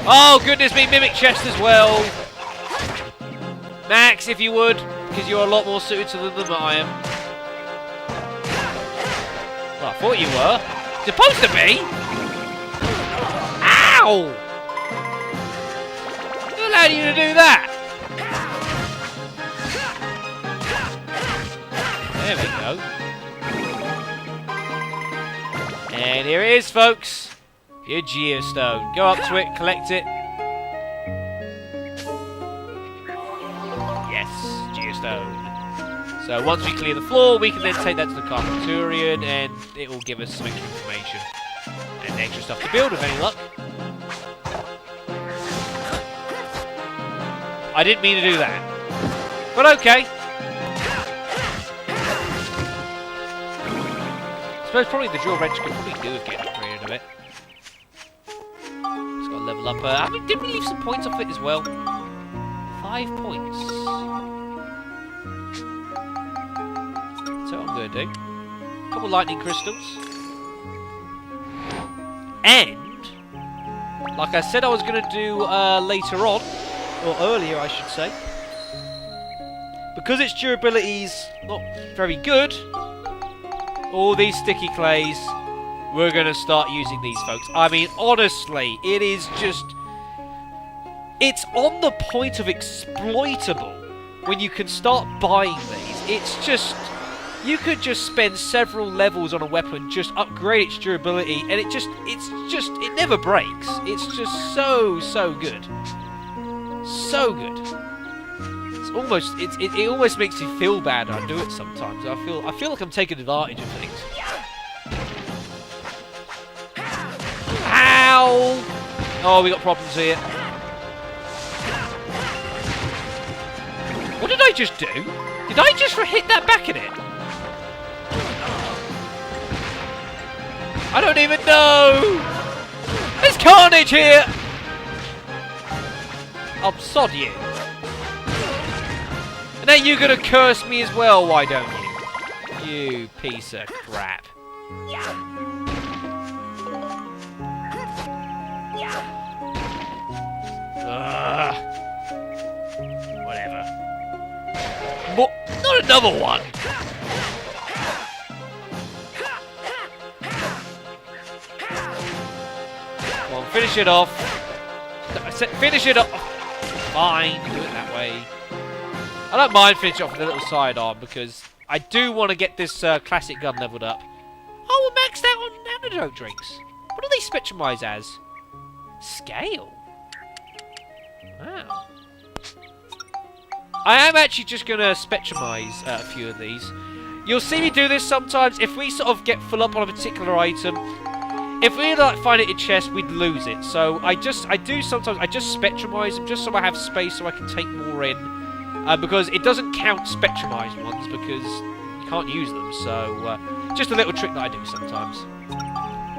Oh goodness me, mimic chest as well. Max, if you would, because you're a lot more suited to them than I am. Well, I thought you were. Supposed to be. Ow! Who allowed you to do that? There we go. And here it is, folks. Your geostone. Go up to it, collect it. Yes, geostone. So once we clear the floor, we can then take that to the Carpenturian, and it will give us some extra information and extra stuff to build with any luck. I didn't mean to do that, but okay. I suppose probably the drill wrench could probably do with getting upgraded a bit. It's got to level up. Did we leave some points off it as well? 5 points. So what I'm going to do. A couple lightning crystals. And, like I said I was going to do later on, or earlier I should say, because its durability's not very good, all these sticky clays, we're going to start using these, folks. I mean, honestly, it is just... It's on the point of exploitable when you can start buying these. It's just... You could just spend several levels on a weapon, just upgrade its durability, and it never breaks. It's just so good. So good. It almost makes me feel bad when I do it sometimes. I feel like I'm taking advantage of things. Ow! Oh, we got problems here. What did I just do? Did I just hit that back at it? I don't even know! There's carnage here! I'll sod you. And then you're gonna curse me as well, why don't you? You piece of crap. Whatever. Not another one! Come on, finish it off. Finish it off. Fine, do it that way. I don't mind finishing off with a little sidearm because I do want to get this classic gun leveled up. Oh, we're maxed out on antidote drinks. What do they spectrumise as? Scale. Wow. I am actually just going to spectrumise a few of these. You'll see me do this sometimes. If we sort of get full up on a particular item, if we like find it in chest, we'd lose it. So I do sometimes, I just spectrumise them just so I have space so I can take more in. because it doesn't count spectrumized ones because you can't use them. So just a little trick that I do sometimes.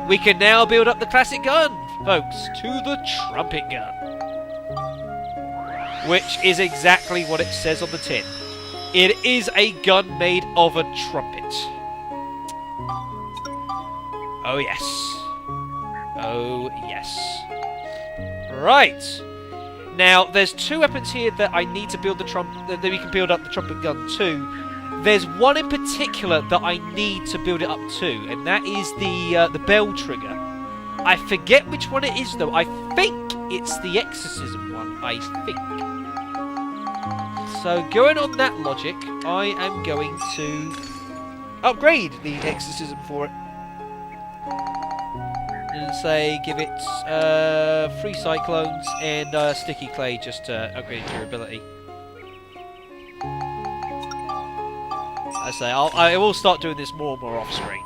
We can now build up the classic gun, folks, to the trumpet gun, which is exactly what it says on the tin. It is a gun made of a trumpet. Oh yes. Oh yes. Right. Now, there's 2 weapons here that I need to build the that we can build up the trumpet gun to. There's one in particular that I need to build it up to, and that is the bell trigger. I forget which one it is though. I think it's the exorcism one. I think. So going on that logic, I am going to upgrade the exorcism for it. And say give it 3 cyclones and sticky clay just to upgrade durability. I say I will start doing this more and more off screen,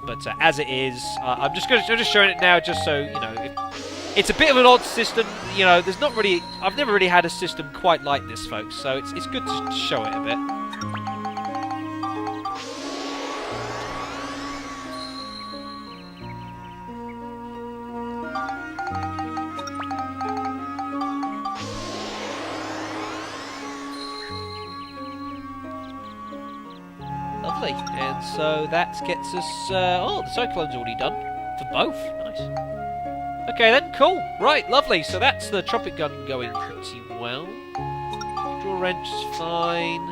but as it is, I'm just showing it now just so you know. It's a bit of an odd system, you know. There's not really, I've never really had a system quite like this, folks. So it's good to show it a bit. Lovely, and so that gets us. Oh, the cyclone's already done for both. Nice. Okay then, cool. Right, lovely. So that's the trumpet gun going pretty well. Draw wrench is fine.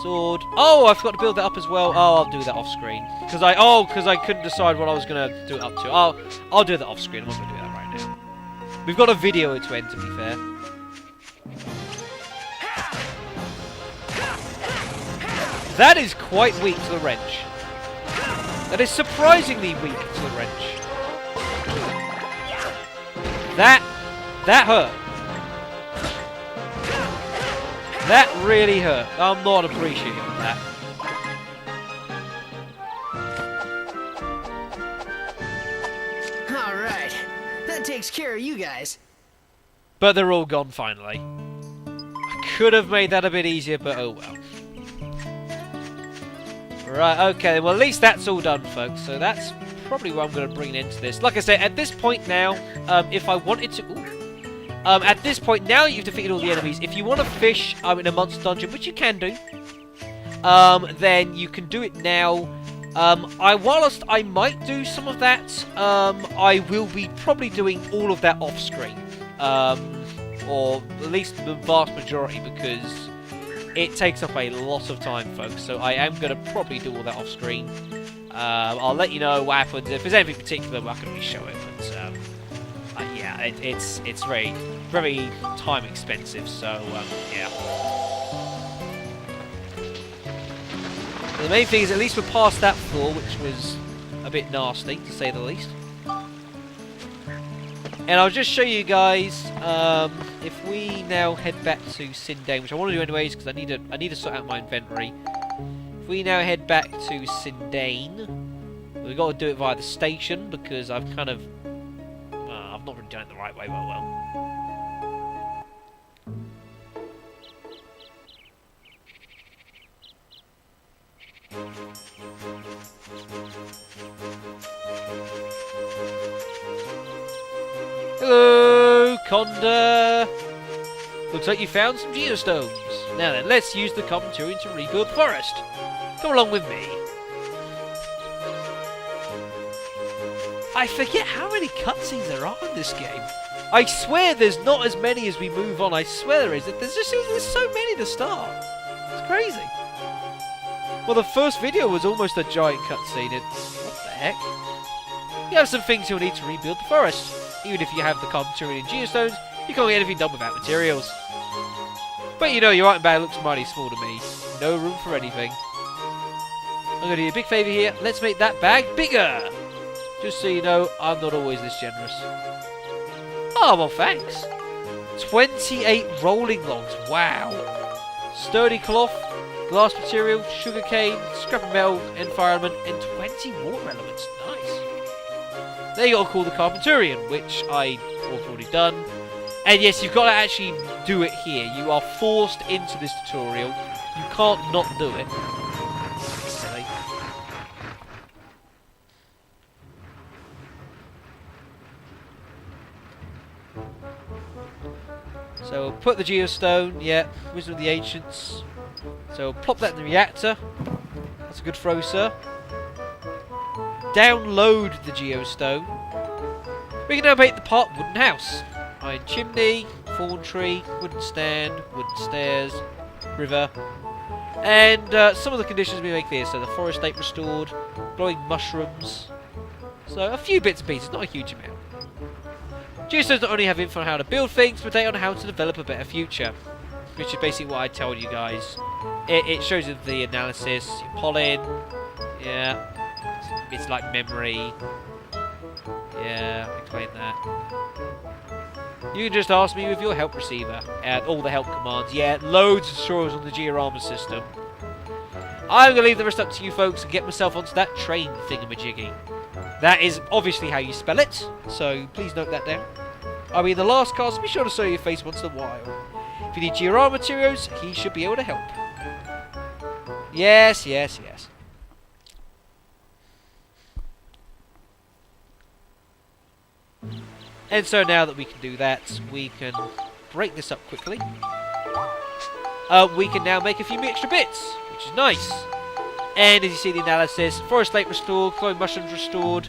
Sword. Oh, I forgot to build that up as well. Oh, I'll do that off screen because I couldn't decide what I was gonna do it up to. I'll do that off screen. I'm not gonna do that right now. We've got a video to end, to be fair. That is quite weak to the wrench. That is surprisingly weak to the wrench. That hurt. That really hurt. I'm not appreciating that. Alright. That takes care of you guys. But they're all gone finally. I could have made that a bit easier, but oh well. Right, okay, well at least that's all done, folks. So that's probably where I'm going to bring an end to this. Like I said, at this point now, if I wanted to... at this point, now you've defeated all the enemies, if you want to fish in a monster dungeon, which you can do, then you can do it now. Whilst I might do some of that, I will be probably doing all of that off-screen. Or at least the vast majority, because it takes up a lot of time, folks. So I am going to probably do all that off-screen. I'll let you know what happens. If there's anything particular, I can really show it. But yeah, it's very, very time expensive. So yeah. The main thing is at least we're past that floor, which was a bit nasty to say the least. And I'll just show you guys if we now head back to Sindane, which I want to do anyways because I need to sort out my inventory. If we now head back to Sindane, we've got to do it via the station because I've kind of... I've not really done it the right way well. Hello, Conda! Looks like you found some geostones. Now then, let's use the commentary to rebuild the forest. Come along with me. I forget how many cutscenes there are in this game. I swear there's not as many as we move on. I swear there is. There's so many to start. It's crazy. Well, the first video was almost a giant cutscene. What the heck? You have some things you'll need to rebuild the forest. Even if you have the commentary and geostones, you can't get anything done without materials. But you know, your item bag looks mighty small to me. No room for anything. I'm going to do you a big favour here. Let's make that bag bigger. Just so you know, I'm not always this generous. Oh, well, thanks. 28 rolling logs. Wow. Sturdy cloth, glass material, sugarcane, scrap of metal, and fire element, and 20 water elements. Nice. Then you got to call the Carpenturian, which I've already done. And yes, you've got to actually do it here. You are forced into this tutorial. You can't not do it. Silly. So we'll put the geostone, yeah, Wisdom of the Ancients. So we'll plop that in the reactor. That's a good throw, sir. Download the geostone. We can now make the part wooden house. Iron chimney, thorn tree, wooden stand, wooden stairs, river. And some of the conditions we make here. So the forest state restored, glowing mushrooms. So a few bits and pieces, not a huge amount. Geostones not only have info on how to build things, but they on how to develop a better future. Which is basically what I told you guys. It shows you the analysis, your pollen, yeah. It's like memory. Yeah, explain that. You can just ask me with your help receiver and all the help commands. Yeah, loads of tutorials on the Georama system. I'm going to leave the rest up to you folks and get myself onto that train thingamajiggy. That is obviously how you spell it, so please note that down. I'll be in the last cast, so be sure to show your face once in a while. If you need Georama materials, he should be able to help. Yes, yes, yes. And so now that we can do that, we can break this up quickly. We can now make a few extra bits, which is nice. And as you see the analysis, forest lake restored, glowing mushrooms restored.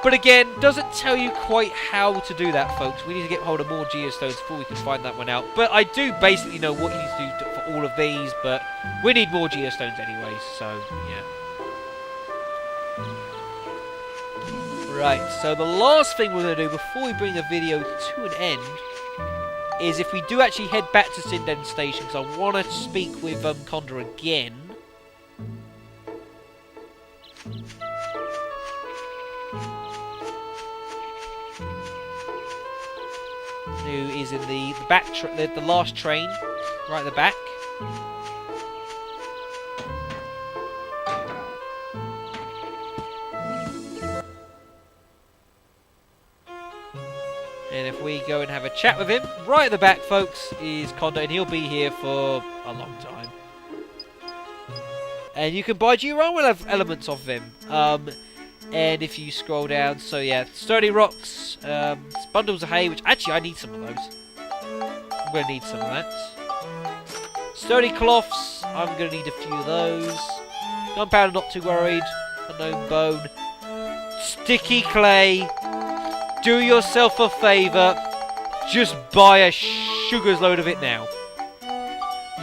But again, doesn't tell you quite how to do that, folks. We need to get hold of more geostones before we can find that one out. But I do basically know what you need to do for all of these, but we need more geostones anyways, so yeah. Right, so the last thing we're going to do before we bring the video to an end is if we do actually head back to Sinden Station, because I want to speak with Condor again. Who is in the back, the last train, right at the back. And if we go and have a chat with him, right at the back, folks, is Condor, and he'll be here for a long time. And you can buy Georama elements off him. And if you scroll down, so yeah, sturdy rocks, bundles of hay, which actually I need some of those. I'm going to need some of that. Sturdy cloths, I'm going to need a few of those. Gunpowder, not too worried. Unknown bone. Sticky clay. Do yourself a favour. Just buy a sugar's load of it now.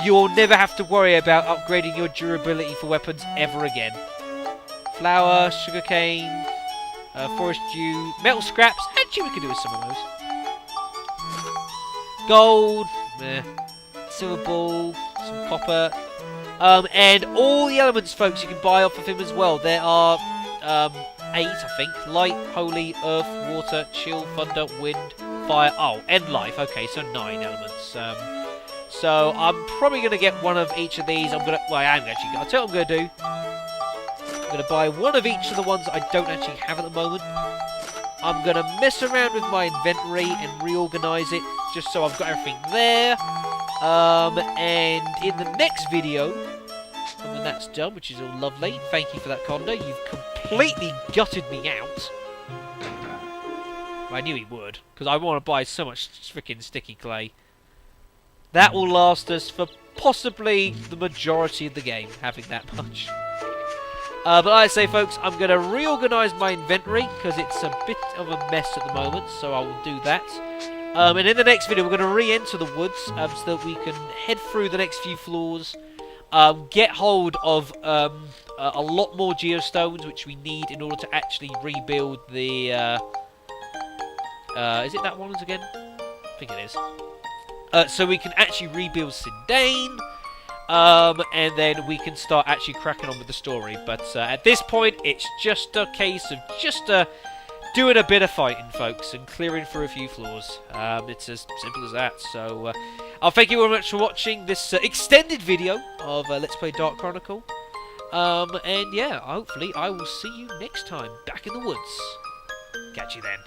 You'll never have to worry about upgrading your durability for weapons ever again. Flour, sugarcane, forest dew, metal scraps. Actually, we could do with some of those. Gold, silver ball, some copper, and all the elements, folks, you can buy off of him as well. There are 8, I think: light, holy, earth, water, chill, thunder, wind, fire. Oh, and life. Okay, so 9 elements. So I'm probably going to get one of each of these. Well, I am actually. I'll tell you what I'm going to do. I'm going to buy one of each of the ones I don't actually have at the moment. I'm going to mess around with my inventory and reorganise it just so I've got everything there. And in the next video, and when that's done, which is all lovely, thank you for that, Condor. You've completely gutted me out. I knew he would, because I want to buy so much freaking sticky clay. That will last us for possibly the majority of the game, having that much. But like I say, folks, I'm going to reorganise my inventory because it's a bit of a mess at the moment, so I will do that. And in the next video, we're going to re-enter the woods so that we can head through the next few floors, get hold of a lot more geostones, which we need in order to actually rebuild the... is it that one again? I think it is. So we can actually rebuild Sindane. And then we can start actually cracking on with the story. But at this point, it's just a case of just doing a bit of fighting, folks, and clearing through a few floors. It's as simple as that. So I'll thank you very much for watching this extended video of Let's Play Dark Chronicle. And yeah, hopefully I will see you next time back in the woods. Catch you then.